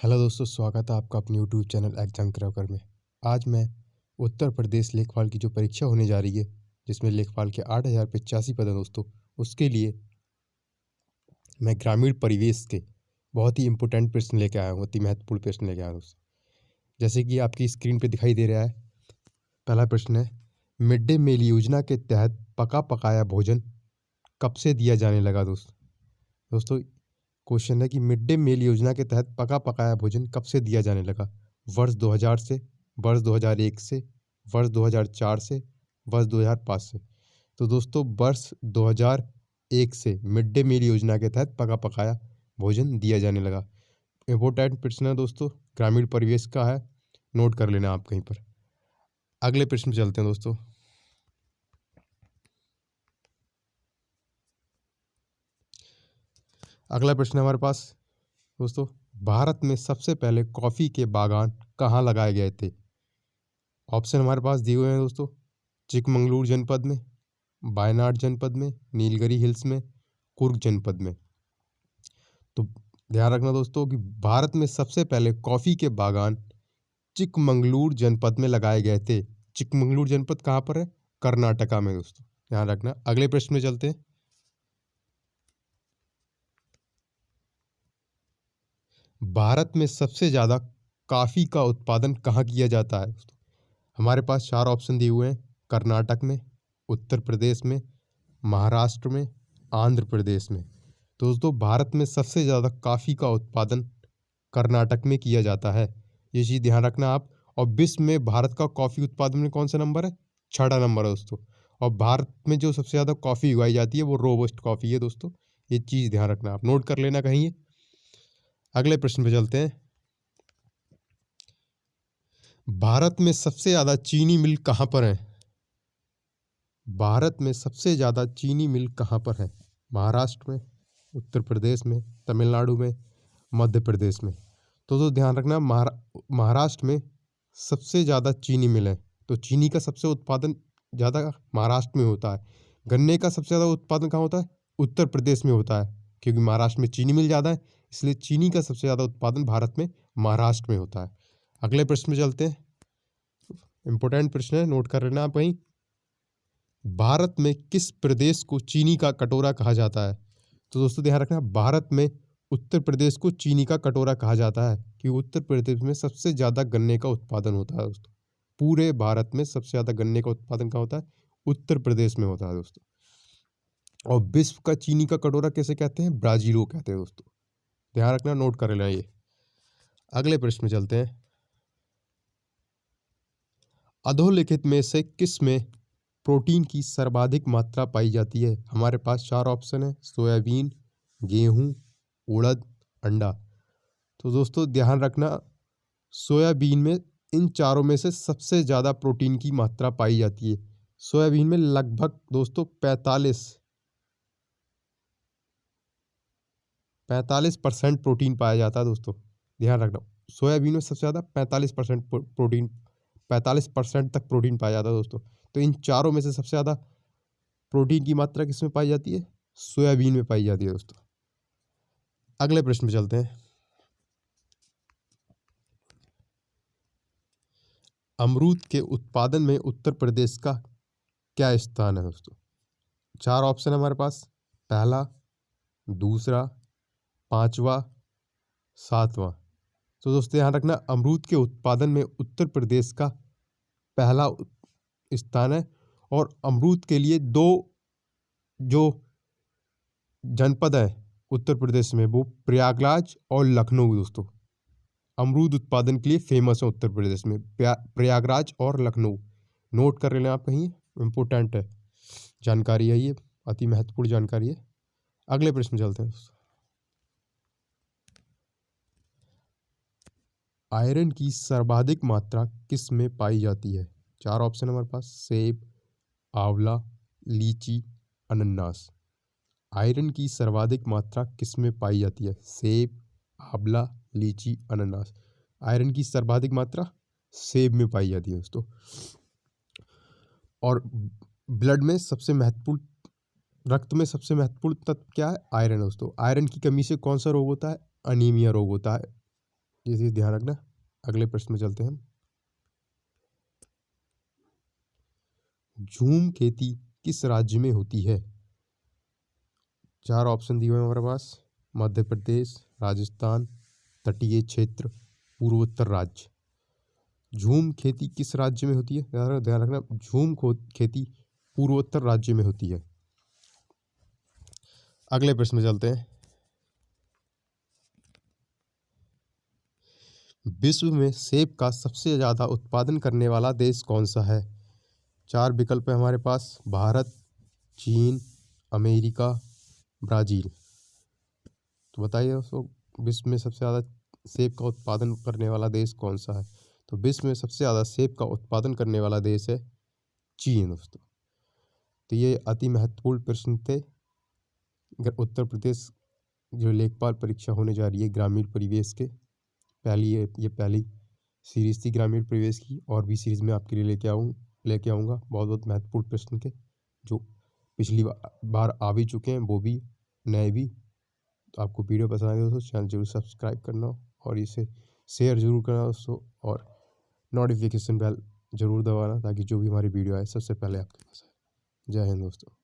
Hello दोस्तों, स्वागत है आपका अपने यूट्यूब चैनल एग्जाम क्रैकर में। आज मैं उत्तर प्रदेश लेखपाल की जो परीक्षा होने जा रही है, जिसमें लेखपाल के 8,085 पद हैं दोस्तों, उसके लिए मैं ग्रामीण परिवेश के बहुत ही इंपॉर्टेंट प्रश्न लेके आया हूँ, अति महत्वपूर्ण प्रश्न लेके आया हूँ दोस्तों। जैसे कि आपकी स्क्रीन पे दिखाई दे रहा है। पहला प्रश्न है, मिड डे मील योजना के तहत पका पकाया भोजन कब से दिया जाने लगा दोस्तों क्वेश्चन है कि मिड डे मील योजना के तहत पका पकाया भोजन कब से दिया जाने लगा। वर्ष 2000 से, वर्ष 2001 से, वर्ष 2004 से, वर्ष 2005 से। तो दोस्तों वर्ष 2001 से मिड डे मील योजना के तहत पका पकाया भोजन दिया जाने लगा। इम्पोर्टेंट प्रश्न है दोस्तों, ग्रामीण परिवेश का है, नोट कर लेना आप कहीं पर। अगले प्रश्न पे चलते हैं दोस्तों। अगला प्रश्न हमारे पास दोस्तों, भारत में सबसे पहले कॉफ़ी के बागान कहाँ लगाए गए थे। ऑप्शन हमारे पास दिए हुए हैं दोस्तों, चिकमंगलूर जनपद में, वायनाड जनपद में, नीलगिरी हिल्स में, कुर्ग जनपद में। तो ध्यान रखना दोस्तों कि भारत में सबसे पहले कॉफ़ी के बागान चिकमंगलूर जनपद में लगाए गए थे। चिकमंगलूर जनपद कहाँ पर है? कर्नाटका में दोस्तों, ध्यान रखना। अगले प्रश्न में चलते हैं। भारत में सबसे ज़्यादा कॉफ़ी का उत्पादन कहाँ किया जाता है दोस्तों? हमारे पास चार ऑप्शन दिए हुए हैं, कर्नाटक में, उत्तर प्रदेश में, महाराष्ट्र में, आंध्र प्रदेश में। तो दोस्तों भारत में सबसे ज़्यादा कॉफ़ी का उत्पादन कर्नाटक में किया जाता है, ये चीज़ ध्यान रखना आप। और विश्व में भारत का कॉफ़ी उत्पादन में कौन सा नंबर है? 6वां नंबर है दोस्तों। और भारत में जो सबसे ज़्यादा कॉफ़ी उगाई जाती है वो रोबस्ट कॉफ़ी है दोस्तों, ये चीज़ ध्यान रखना आप, नोट कर लेना कहीं। अगले प्रश्न पे चलते हैं। भारत में सबसे ज़्यादा चीनी मिल कहाँ पर है? भारत में सबसे ज़्यादा चीनी मिल कहाँ पर है? महाराष्ट्र में, उत्तर प्रदेश में, तमिलनाडु में, मध्य प्रदेश में। तो ध्यान रखना, महाराष्ट्र में सबसे ज़्यादा चीनी मिल है। तो चीनी का सबसे उत्पादन ज़्यादा महाराष्ट्र में होता है। गन्ने का सबसे ज़्यादा उत्पादन कहाँ होता है? उत्तर प्रदेश में होता है, क्योंकि महाराष्ट्र में चीनी मिल ज़्यादा है, इसलिए चीनी का सबसे ज़्यादा उत्पादन भारत में महाराष्ट्र में होता है। अगले प्रश्न में चलते हैं। इंपॉर्टेंट प्रश्न है, नोट कर लेना आप वहीं। भारत में किस प्रदेश को चीनी का कटोरा कहा जाता है? तो दोस्तों ध्यान रखना, भारत में उत्तर प्रदेश को चीनी का कटोरा कहा जाता है, क्योंकि उत्तर प्रदेश में सबसे ज़्यादा गन्ने का उत्पादन होता है दोस्तों। पूरे भारत में सबसे ज़्यादा गन्ने का उत्पादन कहाँ होता है? उत्तर प्रदेश में होता है दोस्तों। और विश्व का चीनी का कटोरा कैसे कहते हैं? ब्राजीलो कहते हैं दोस्तों, ध्यान रखना, नोट कर लेना ये। अगले प्रश्न में चलते हैं। अधोलिखित में से किस में प्रोटीन की सर्वाधिक मात्रा पाई जाती है? हमारे पास चार ऑप्शन है, सोयाबीन, गेहूं, उड़द, अंडा। तो दोस्तों ध्यान रखना, सोयाबीन में इन चारों में से सबसे ज़्यादा प्रोटीन की मात्रा पाई जाती है। सोयाबीन में लगभग दोस्तों 45% प्रोटीन पाया जाता है दोस्तों, ध्यान रखना। सोयाबीन में सबसे ज़्यादा 45% प्रोटीन, 45% तक प्रोटीन पाया जाता है दोस्तों। तो इन चारों में से सबसे ज़्यादा प्रोटीन की मात्रा किस में पाई जाती है? सोयाबीन में पाई जाती है दोस्तों। अगले प्रश्न पे चलते हैं। अमरूद के उत्पादन में उत्तर प्रदेश का क्या स्थान है दोस्तों? चार ऑप्शन है हमारे पास, पहला, दूसरा, पांचवा, सातवां। तो दोस्तों ध्यान रखना, अमरूद के उत्पादन में उत्तर प्रदेश का पहला स्थान है। और अमरूद के लिए दो जो जनपद है उत्तर प्रदेश में, वो प्रयागराज और लखनऊ दोस्तों, अमरूद उत्पादन के लिए फेमस है उत्तर प्रदेश में, प्रयागराज और लखनऊ। नोट कर लेना आप कहीं, इम्पोर्टेंट है जानकारी है ये, अति महत्वपूर्ण जानकारी है। अगले प्रश्न चलते हैं। आयरन की सर्वाधिक मात्रा किस में पाई जाती है? चार ऑप्शन हमारे पास, सेब, आंवला, लीची, अनन्नास। आयरन की सर्वाधिक मात्रा किस में पाई जाती है? सेब, आंवला, लीची, अनन्नास। आयरन की सर्वाधिक मात्रा सेब में पाई जाती है दोस्तों। और ब्लड में सबसे महत्वपूर्ण, रक्त में सबसे महत्वपूर्ण तत्व क्या है? आयरन दोस्तों। आयरन की कमी से कौन सा रोग होता है? अनीमिया रोग होता है, ये चीज़ ध्यान रखना। अगले प्रश्न में चलते हैं हम। झूम खेती किस राज्य में होती है? 4 ऑप्शन दिए हुए हैं हमारे पास। मध्य प्रदेश, राजस्थान, तटीय क्षेत्र, पूर्वोत्तर राज्य। झूम खेती किस राज्य में होती है? ध्यान रखना, झूम खेती पूर्वोत्तर राज्य में होती है। अगले प्रश्न में चलते हैं। विश्व में सेब का सबसे ज्यादा उत्पादन करने वाला देश कौन सा है? 4 विकल्प है हमारे पास। भारत, चीन, अमेरिका, ब्राजील। तो बताइए दोस्तों, विश्व में सबसे ज़्यादा सेब का उत्पादन करने वाला देश कौन सा है? तो विश्व में सबसे ज़्यादा सेब का उत्पादन करने वाला देश है चीन दोस्तों। तो ये अति महत्वपूर्ण प्रश्न थे। अगर उत्तर प्रदेश जो लेखपाल परीक्षा होने जा रही है ग्रामीण परिवेश के, ये पहली सीरीज थी ग्रामीण परिवेश की, और भी सीरीज में आपके लिए लेके आऊँगा बहुत बहुत महत्वपूर्ण प्रश्न के, जो पिछली बार आ भी चुके हैं, वो भी नए भी। तो आपको वीडियो पसंद आए दोस्तों, चैनल जरूर सब्सक्राइब करना और इसे शेयर जरूर करना दोस्तों, और नोटिफिकेशन बेल जरूर दबाना ताकि जो भी हमारी वीडियो आए सबसे पहले आपके पास आए। जय हिंद दोस्तों।